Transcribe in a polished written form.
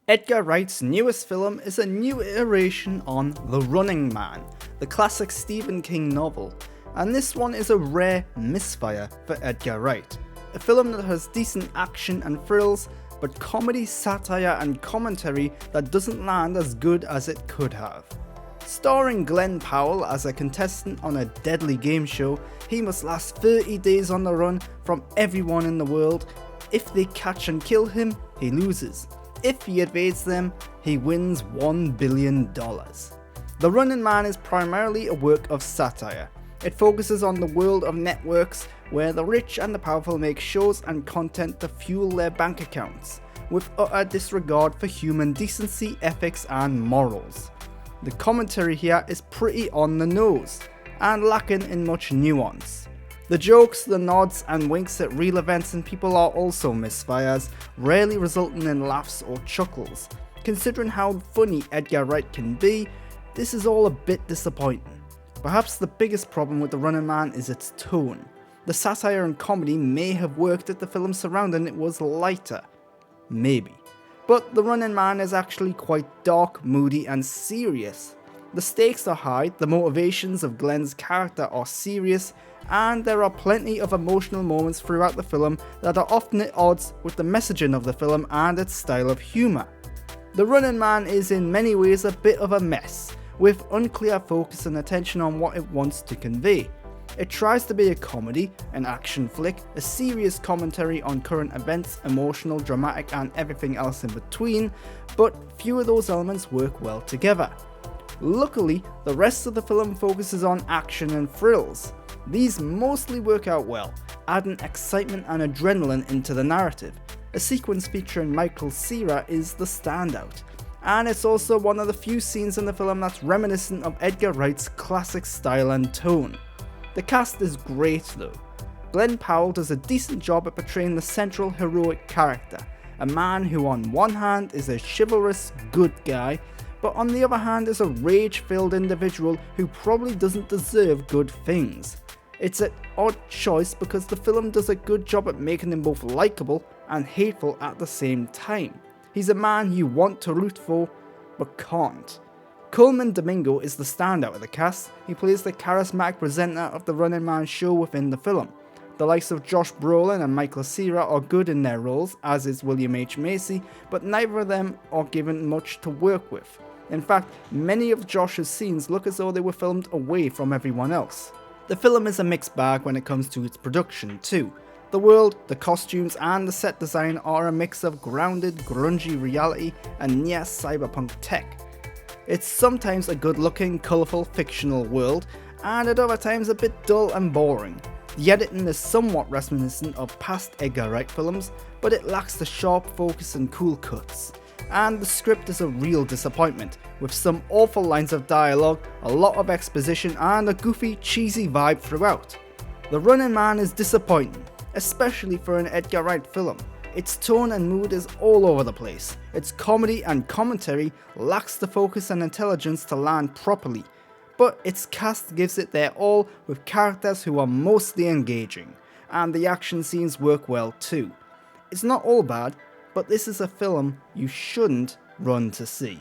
Edgar Wright's newest film is a new iteration on The Running Man, the classic Stephen King novel, and this one is a rare misfire for Edgar Wright. A film that has decent action and thrills, but comedy, satire and commentary that doesn't land as good as it could have. Starring Glen Powell as a contestant on a deadly game show, he must last 30 days on the run from everyone in the world. If they catch and kill him, he loses. If he evades them, he wins $1 billion. The Running Man is primarily a work of satire. It focuses on the world of networks where the rich and the powerful make shows and content to fuel their bank accounts, with utter disregard for human decency, ethics and morals. The commentary here is pretty on the nose, and lacking in much nuance. The jokes, the nods and winks at real events and people are also misfires, rarely resulting in laughs or chuckles. Considering how funny Edgar Wright can be, this is all a bit disappointing. Perhaps the biggest problem with The Running Man is its tone. The satire and comedy may have worked if the film surrounding it was lighter. Maybe. But The Running Man is actually quite dark, moody and serious. The stakes are high, the motivations of Glen's character are serious, and there are plenty of emotional moments throughout the film that are often at odds with the messaging of the film and its style of humour. The Running Man is in many ways a bit of a mess, with unclear focus and attention on what it wants to convey. It tries to be a comedy, an action flick, a serious commentary on current events, emotional, dramatic and everything else in between, but few of those elements work well together. Luckily, the rest of the film focuses on action and thrills. These mostly work out well, adding excitement and adrenaline into the narrative. A sequence featuring Michael Cera is the standout, and it's also one of the few scenes in the film that's reminiscent of Edgar Wright's classic style and tone. The cast is great though. Glen Powell does a decent job at portraying the central heroic character, a man who on one hand is a chivalrous good guy, but on the other hand is a rage-filled individual who probably doesn't deserve good things. It's an odd choice because the film does a good job at making him both likeable and hateful at the same time. He's a man you want to root for, but can't. Coleman Domingo is the standout of the cast. He plays the charismatic presenter of the Running Man show within the film. The likes of Josh Brolin and Michael Cera are good in their roles, as is William H. Macy, but neither of them are given much to work with. In fact, many of Josh's scenes look as though they were filmed away from everyone else. The film is a mixed bag when it comes to its production too. The world, the costumes and the set design are a mix of grounded, grungy reality and near cyberpunk tech. It's sometimes a good looking, colourful, fictional world, and at other times a bit dull and boring. The editing is somewhat reminiscent of past Edgar Wright films, but it lacks the sharp focus and cool cuts. And the script is a real disappointment, with some awful lines of dialogue, a lot of exposition and a goofy, cheesy vibe throughout. The Running Man is disappointing, especially for an Edgar Wright film. Its tone and mood is all over the place. Its comedy and commentary lacks the focus and intelligence to land properly, but its cast gives it their all with characters who are mostly engaging, and the action scenes work well too. It's not all bad, but this is a film you shouldn't run to see.